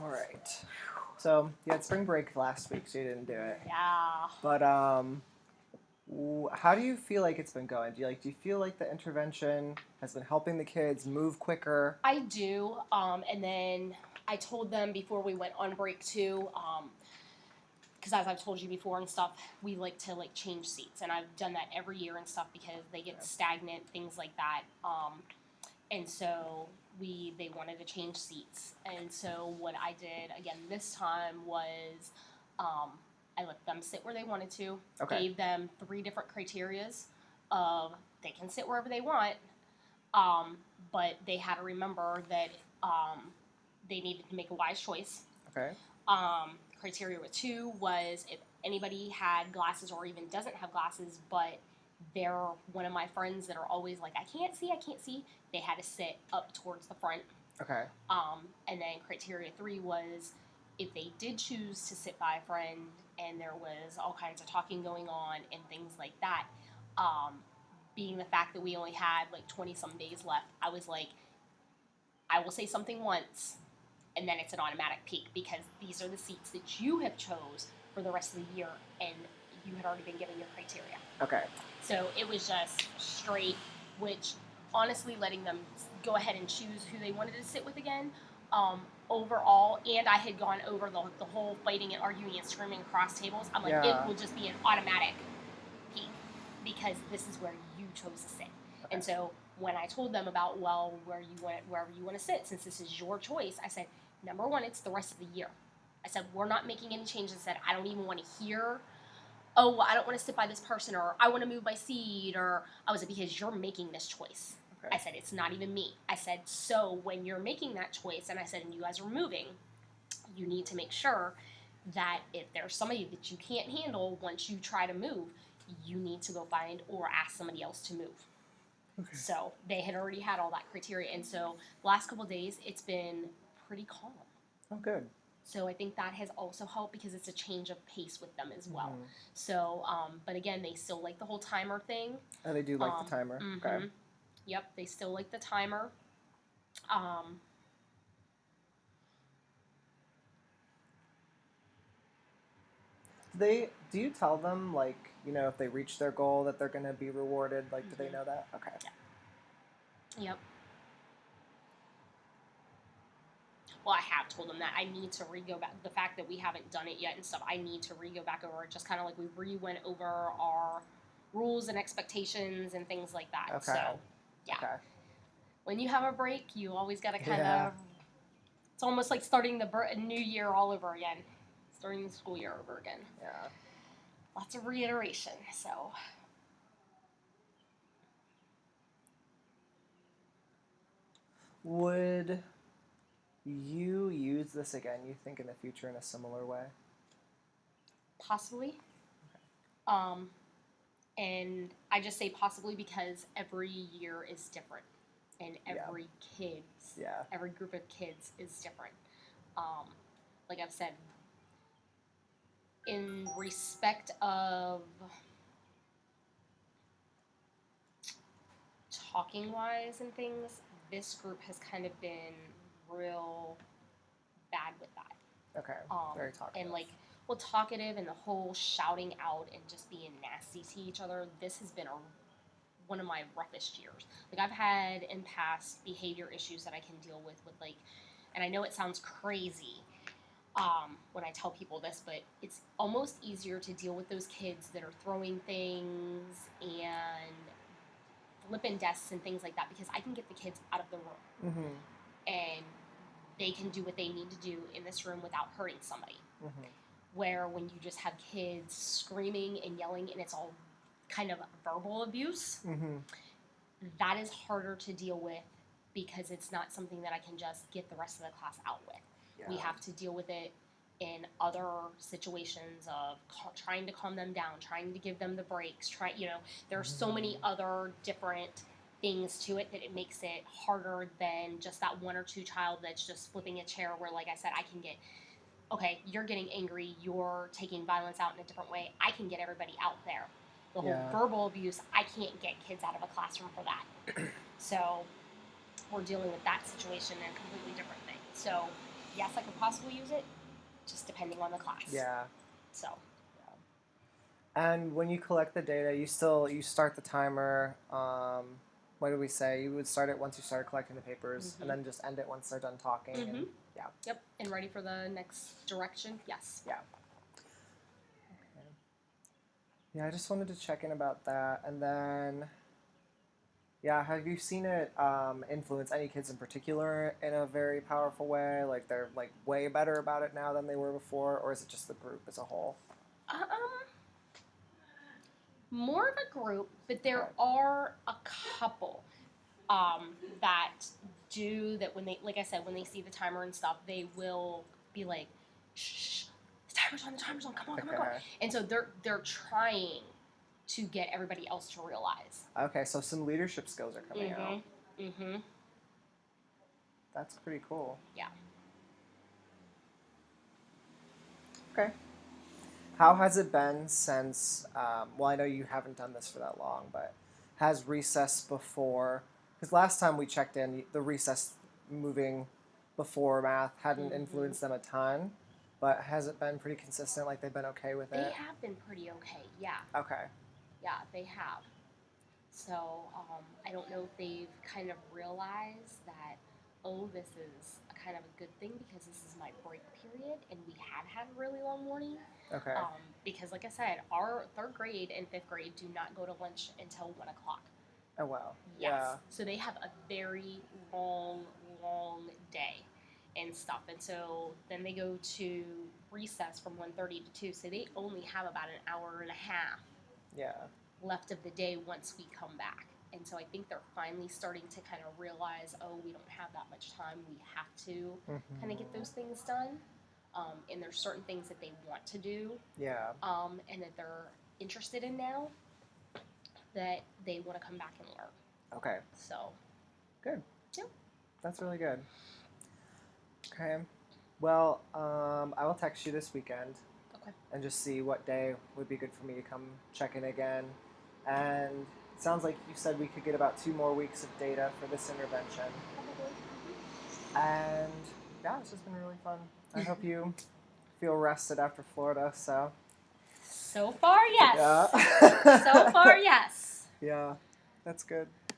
All right. So you had spring break last week, so you didn't do it. Yeah. But how do you feel like it's been going? Do you feel like the intervention has been helping the kids move quicker? I do. And then I told them before we went on break too, because as I've told you before and stuff, we like to change seats, and I've done that every year and stuff because they get stagnant, things like that. And so they wanted to change seats, and so what I did again this time was um, I let them sit where they wanted to. Okay. Gave them 3 different criterias of they can sit wherever they want, but they had to remember that they needed to make a wise choice. Okay. Criteria 2 was if anybody had glasses or even doesn't have glasses, but they're one of my friends that are always like, I can't see, they had to sit up towards the front. Okay. And then criteria 3 was if they did choose to sit by a friend and there was all kinds of talking going on and things like that, being the fact that we only had 20 some days left, I was like, I will say something once and then it's an automatic peak because these are the seats that you have chose for the rest of the year and you had already been given your criteria. Okay. So it was just straight, which honestly letting them go ahead and choose who they wanted to sit with again. Overall, and I had gone over the whole fighting and arguing and screaming across tables. I'm like, Yeah. it will just be an automatic peak because this is where you chose to sit. Okay. And so when I told them about wherever you want to sit, since this is your choice, I said, number one, it's the rest of the year. I said, we're not making any changes. I said, I don't even want to hear, oh, well, I don't want to sit by this person, or I want to move my seat, or I was like, because you're making this choice. Okay. I said, it's not even me. I said, so when you're making that choice, and I said, and you guys are moving, you need to make sure that if there's somebody that you can't handle once you try to move, you need to go find or ask somebody else to move. Okay. So they had already had all that criteria, and so the last couple of days, it's been pretty calm. Oh, good. So I think that has also helped because it's a change of pace with them as well. Mm-hmm. So, but again, they still like the whole timer thing. Oh, they do like the timer. Mm-hmm. Okay. Yep, they still like the timer. Do you tell them if they reach their goal that they're gonna be rewarded? Do they know that? Okay. Yeah. Yep. Well, I have told them that I need to re-go back. The fact that we haven't done it yet and stuff, I need to re-go back over it. Just kind of like we re-went over our rules and expectations and things like that. Okay. So, yeah. Okay. When you have a break, you always got to kind of. Yeah. It's almost like starting the new year all over again, starting the school year over again. Yeah. Lots of reiteration. So. Would you use this again, you think, in the future in a similar way? Possibly. And I just say possibly because every year is different, and every every group of kids is different. Like I've said, in respect of talking wise and things, this group has kind of been real bad with that. Okay. Very talkative. And talkative and the whole shouting out and just being nasty to each other. This has been one of my roughest years. I've had in past behavior issues that I can deal with and I know it sounds crazy when I tell people this, but it's almost easier to deal with those kids that are throwing things and flipping desks and things like that because I can get the kids out of the room. Mm-hmm. And they can do what they need to do in this room without hurting somebody. Mm-hmm. Where when you just have kids screaming and yelling and it's all kind of verbal abuse, that is harder to deal with because it's not something that I can just get the rest of the class out with. Yeah. We have to deal with it in other situations of trying to calm them down, trying to give them the breaks. There are so many other different things to it that it makes it harder than just that one or two child that's just flipping a chair where, like I said, I can get, okay, you're getting angry, you're taking violence out in a different way. I can get everybody out there. The whole verbal abuse, I can't get kids out of a classroom for that. So we're dealing with that situation and a completely different thing. So yes, I could possibly use it, just depending on the class. Yeah. So. And when you collect the data, you start the timer. What did we say? You would start it once you started collecting the papers, and then just end it once they're done talking. And, yeah. Yep. And ready for the next direction. Yes. Yeah. Okay. Yeah, I just wanted to check in about that, and then. Yeah, have you seen it influence any kids in particular in a very powerful way? Like they're like way better about it now than they were before, or is it just the group as a whole? More of a group, but there are a couple that do that when they, like I said, when they see the timer and stuff, they will be like, shh, the timer's on, come on. And so they're trying to get everybody else to realize. Okay, so some leadership skills are coming out. That's pretty cool. Yeah. Okay. How has it been since, well, I know you haven't done this for that long, but has recess before, because last time we checked in, the recess moving before math hadn't influenced them a ton, but has it been pretty consistent, like they've been okay with it? They have been pretty okay, yeah. Okay. Yeah, they have. So, I don't know if they've kind of realized that, oh, this is a kind of a good thing because this is my break period, and we have had a really long morning. Okay. Because, like I said, our 3rd grade and 5th grade do not go to lunch until 1 o'clock. Oh, wow. Yes. Yeah. So they have a very long day and stuff. And so then they go to recess from 1:30 to 2. So they only have about an hour and a half left of the day once we come back. And so I think they're finally starting to kind of realize, oh, we don't have that much time. We have to kind of get those things done. And there's certain things that they want to do. Yeah. And that they're interested in now that they want to come back and learn. Okay. So. Good. Yeah. That's really good. Okay. Well, I will text you this weekend. Okay. And just see what day would be good for me to come check in again. And it sounds like you said we could get about 2 more weeks of data for this intervention. Probably. And yeah, it's just been really fun. I hope you feel rested after Florida, so. So far, yes. Yeah. So far, yes. Yeah, that's good.